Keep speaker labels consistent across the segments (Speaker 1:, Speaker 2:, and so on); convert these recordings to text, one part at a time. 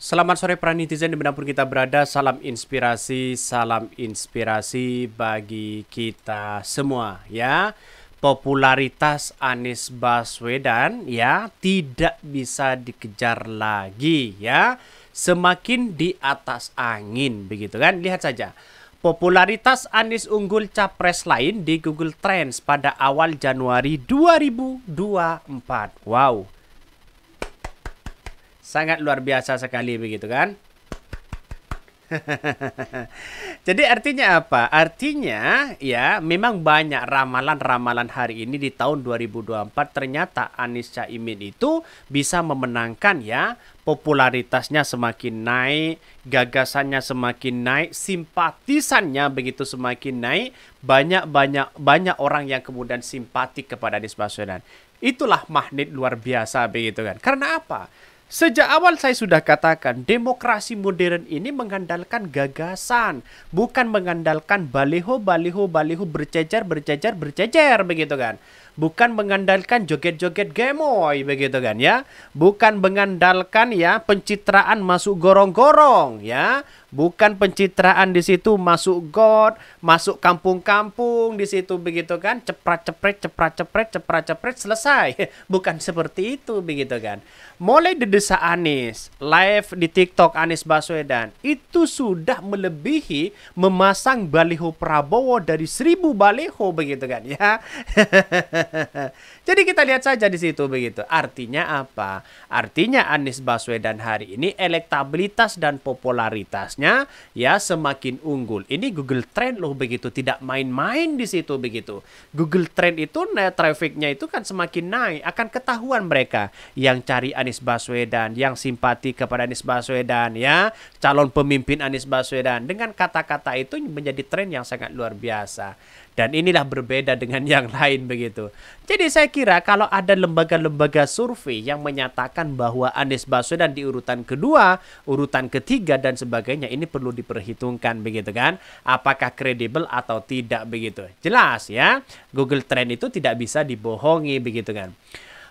Speaker 1: Selamat sore para netizen dimanapun kita berada. Salam inspirasi bagi kita semua ya. Popularitas Anies Baswedan ya tidak bisa dikejar lagi ya. Semakin di atas angin begitu kan. Lihat saja. Popularitas Anies unggul capres lain di Google Trends pada awal Januari 2024. Wow. Sangat luar biasa sekali begitu kan. Jadi artinya apa? Artinya ya memang banyak ramalan-ramalan hari ini di tahun 2024 ternyata Anies Caimin itu bisa memenangkan ya. Popularitasnya semakin naik, gagasannya semakin naik, simpatisannya begitu semakin naik, banyak orang yang kemudian simpatik kepada Anies Baswedan. Itulah magnet luar biasa begitu kan. Karena apa? Sejak awal saya sudah katakan, demokrasi modern ini mengandalkan gagasan, bukan mengandalkan baliho bercecer begitu kan. Bukan mengandalkan joget-joget gemoy begitu kan ya. Bukan mengandalkan ya pencitraan masuk gorong-gorong ya. Bukan pencitraan di situ masuk got, masuk kampung-kampung di situ begitu kan. Ceprat-cepret selesai. Bukan seperti itu begitu kan. Mulai desa Anies, live di TikTok Anies Baswedan itu sudah melebihi memasang baliho Prabowo dari 1000 baliho begitu kan ya. Jadi kita lihat saja di situ begitu. Artinya apa? Artinya Anies Baswedan hari ini elektabilitas dan popularitasnya ya semakin unggul. Ini Google Trend loh begitu, tidak main-main di situ begitu. Google Trend itu trafficnya itu kan semakin naik, akan ketahuan mereka yang cari Anies Baswedan, yang simpati kepada Anies Baswedan ya, calon pemimpin Anies Baswedan. Dengan kata-kata itu menjadi tren yang sangat luar biasa. Dan inilah berbeda dengan yang lain begitu. Jadi saya kira kalau ada lembaga-lembaga survei yang menyatakan bahwa Anies Baswedan di urutan kedua, urutan ketiga dan sebagainya, ini perlu diperhitungkan begitu kan. Apakah kredibel atau tidak begitu. Jelas ya, Google Trend itu tidak bisa dibohongi begitu kan.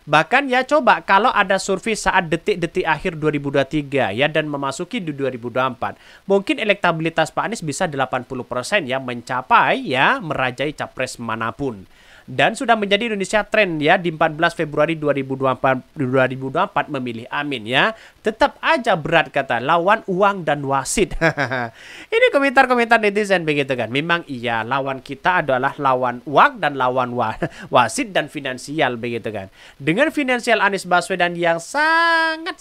Speaker 1: Bahkan ya coba kalau ada survei saat detik-detik akhir 2023 ya dan memasuki di 2024, mungkin elektabilitas Pak Anies bisa 80% ya mencapai ya merajai capres manapun. Dan sudah menjadi Indonesia tren ya di 14 Februari 2024 memilih Amin ya. Tetap aja berat kata lawan uang dan wasit. Ini komentar-komentar netizen begitu kan. Memang iya lawan kita adalah lawan uang dan lawan wasit dan finansial begitu kan. Dengan finansial Anies Baswedan yang sangat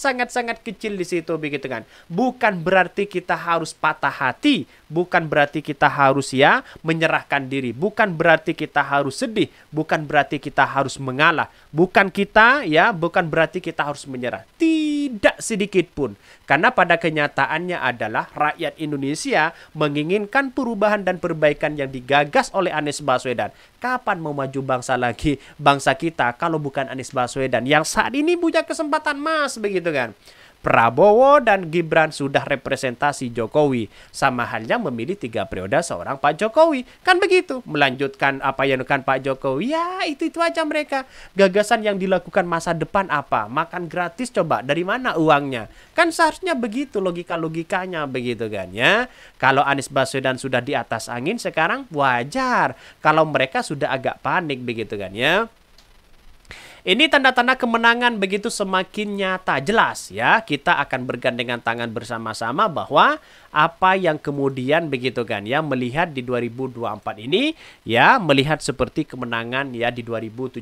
Speaker 1: kecil di situ begitu kan. Bukan berarti kita harus patah hati, bukan berarti kita harus ya menyerahkan diri, bukan berarti kita harus sedih, bukan berarti kita harus mengalah, bukan berarti kita harus menyerah. Tidak sedikit pun. Karena pada kenyataannya adalah rakyat Indonesia menginginkan perubahan dan perbaikan yang digagas oleh Anies Baswedan. Kapan mau maju bangsa kita kalau bukan Anies Baswedan yang saat ini punya kesempatan emas begitu kan. Prabowo dan Gibran sudah representasi Jokowi. Sama halnya memilih 3 periode seorang Pak Jokowi. Kan begitu. Melanjutkan apa yang dilakukan Pak Jokowi. Ya itu aja mereka. Gagasan yang dilakukan masa depan apa? Makan gratis coba. Dari mana uangnya? Kan seharusnya begitu logikanya begitu kan ya. Kalau Anies Baswedan sudah di atas angin sekarang wajar. Kalau mereka sudah agak panik begitu kan ya. Ini tanda-tanda kemenangan begitu semakin nyata, jelas ya. Kita akan bergandengan tangan bersama-sama bahwa apa yang kemudian begitu kan ya melihat di 2024 ini ya melihat seperti kemenangan ya di 2017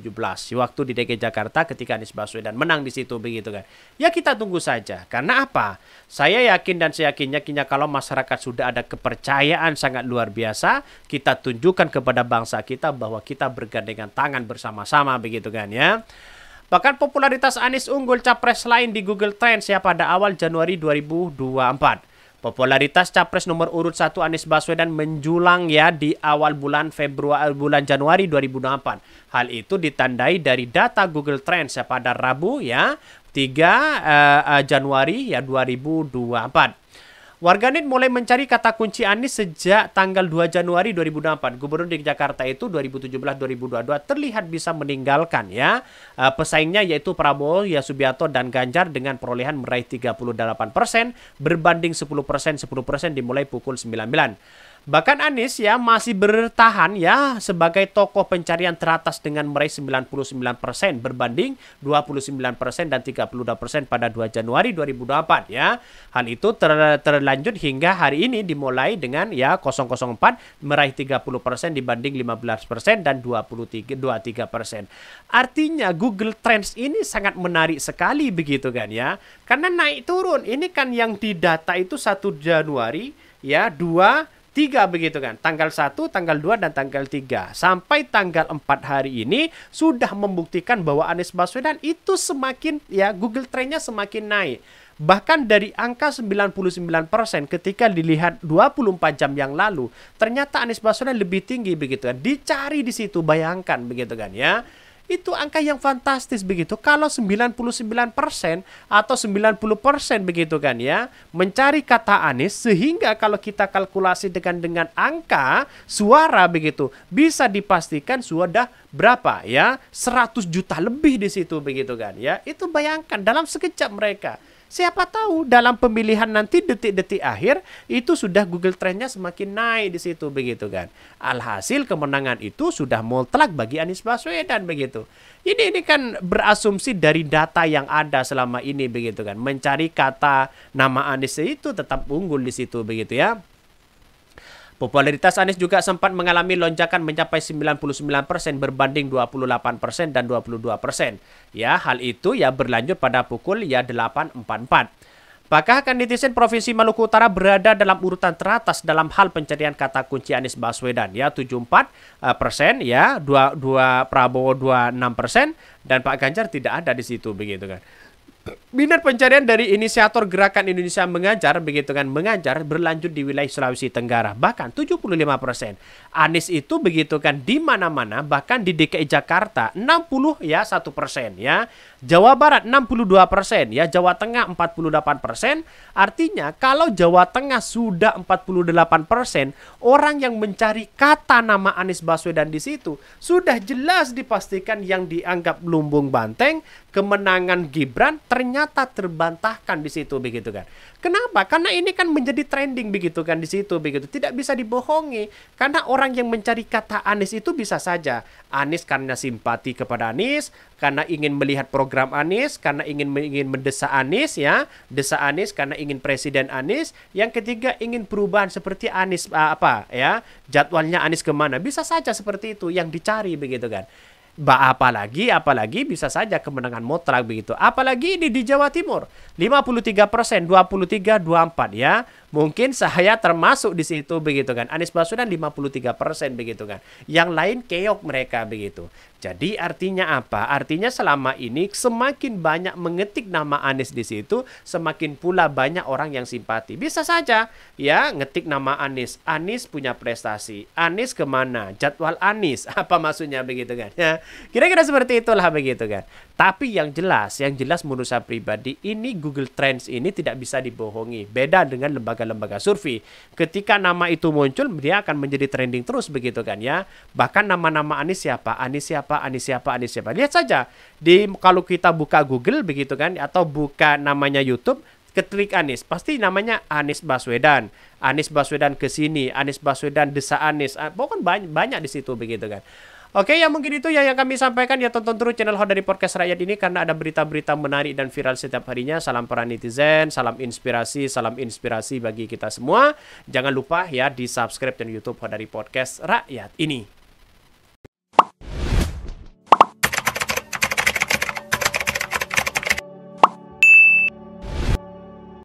Speaker 1: waktu di DKI Jakarta ketika Anies Baswedan menang di situ begitu kan. Ya kita tunggu saja. Karena apa? Saya yakin dan saya yakinnya kalau masyarakat sudah ada kepercayaan sangat luar biasa, kita tunjukkan kepada bangsa kita bahwa kita bergandengan tangan bersama-sama begitu kan ya. Bahkan popularitas Anies unggul capres lain di Google Trends ya pada awal Januari 2024. Popularitas capres nomor urut 1 Anies Baswedan menjulang ya di awal bulan Januari 2024. Hal itu ditandai dari data Google Trends ya pada Rabu ya 3 Januari ya 2024. Warganet mulai mencari kata kunci Anies sejak tanggal 2 Januari 2024. Gubernur di Jakarta itu 2017-2022 terlihat bisa meninggalkan ya pesaingnya yaitu Prabowo, Subianto dan Ganjar dengan perolehan meraih 38% berbanding 10% dimulai pukul 19. Bahkan Anies ya masih bertahan ya sebagai tokoh pencarian teratas dengan meraih 99% berbanding 29% dan 32% pada 2 Januari 2024 ya. Hal itu terlanjut hingga hari ini dimulai dengan ya 004 meraih 30% dibanding 15% dan 23%. Artinya Google Trends ini sangat menarik sekali begitu kan ya. Karena naik turun. Ini kan yang didata itu 1 Januari ya 2 3 begitu kan, tanggal 1, tanggal 2, dan tanggal 3. Sampai tanggal 4 hari ini sudah membuktikan bahwa Anies Baswedan itu semakin, ya Google Trend-nya semakin naik. Bahkan dari angka 99% ketika dilihat 24 jam yang lalu, ternyata Anies Baswedan lebih tinggi begitu kan. Dicari di situ, bayangkan begitu kan ya. Itu angka yang fantastis begitu. Kalau 99% atau 90% begitu kan ya, mencari kata Anies, sehingga kalau kita kalkulasi dengan angka suara begitu, bisa dipastikan sudah berapa ya? 100 juta lebih di situ begitu kan ya. Itu bayangkan dalam sekejap mereka. Siapa tahu dalam pemilihan nanti detik-detik akhir itu sudah Google Trend-nya semakin naik di situ begitu kan. Alhasil kemenangan itu sudah mutlak bagi Anies Baswedan begitu. Ini kan berasumsi dari data yang ada selama ini begitu kan. Mencari kata nama Anies itu tetap unggul di situ begitu ya. Popularitas Anies juga sempat mengalami lonjakan mencapai 99% berbanding 28% dan 22%. Ya, hal itu ya berlanjut pada pukul ya 8.44. Bahkan netizen Provinsi Maluku Utara berada dalam urutan teratas dalam hal pencarian kata kunci Anies Baswedan ya 74% ya, 2 Prabowo 26% dan Pak Ganjar tidak ada di situ begitu kan. Minat pencarian dari inisiator Gerakan Indonesia Mengajar begitu kan, mengajar berlanjut di wilayah Sulawesi Tenggara bahkan 75%. Anies itu begitu kan di mana-mana, bahkan di DKI Jakarta 61% ya. Jawa Barat 62% ya, Jawa Tengah 48%. Artinya kalau Jawa Tengah sudah 48%, orang yang mencari kata nama Anies Baswedan di situ sudah jelas dipastikan yang dianggap lumbung banteng kemenangan Gibran ternyata terbantahkan di situ begitu kan. Kenapa? Karena ini kan menjadi trending begitu kan di situ begitu. Tidak bisa dibohongi. Karena orang yang mencari kata Anies itu bisa saja Anies karena simpati kepada Anies, karena ingin melihat program Anies, karena ingin mendesak Anies ya, desak Anies karena ingin presiden Anies. Yang ketiga ingin perubahan seperti Anies jadwalnya Anies kemana. Bisa saja seperti itu yang dicari begitu kan. Apalagi bisa saja kemenangan mutlak begitu. Apalagi ini di Jawa Timur 53%, 23, 24 ya. Mungkin saya termasuk di situ begitu kan. Anies Baswedan 53% begitu kan. Yang lain keok mereka begitu. Jadi artinya apa? Artinya selama ini semakin banyak mengetik nama Anies di situ, semakin pula banyak orang yang simpati. Bisa saja ya ngetik nama Anies. Anies punya prestasi. Anies kemana? Jadwal Anies. Apa maksudnya begitu kan? Ya, kira-kira seperti itulah begitu kan. Tapi yang jelas menurut saya pribadi, ini Google Trends ini tidak bisa dibohongi. Beda dengan lembaga-lembaga survei. Ketika nama itu muncul, dia akan menjadi trending terus begitu kan ya. Bahkan nama-nama Anies siapa? Anies siapa? Lihat saja kalau kita buka Google begitu kan, atau buka namanya YouTube, ketik Anies, pasti namanya Anies Baswedan. Anies Baswedan ke sini, Anies Baswedan desa Anies. Pokoknya banyak di situ begitu kan. Oke, ya mungkin itu ya yang kami sampaikan. Ya tonton terus channel Hot dari Podcast Rakyat ini karena ada berita-berita menarik dan viral setiap harinya. Salam para netizen, salam inspirasi bagi kita semua. Jangan lupa ya di subscribe channel YouTube Hot dari Podcast Rakyat ini.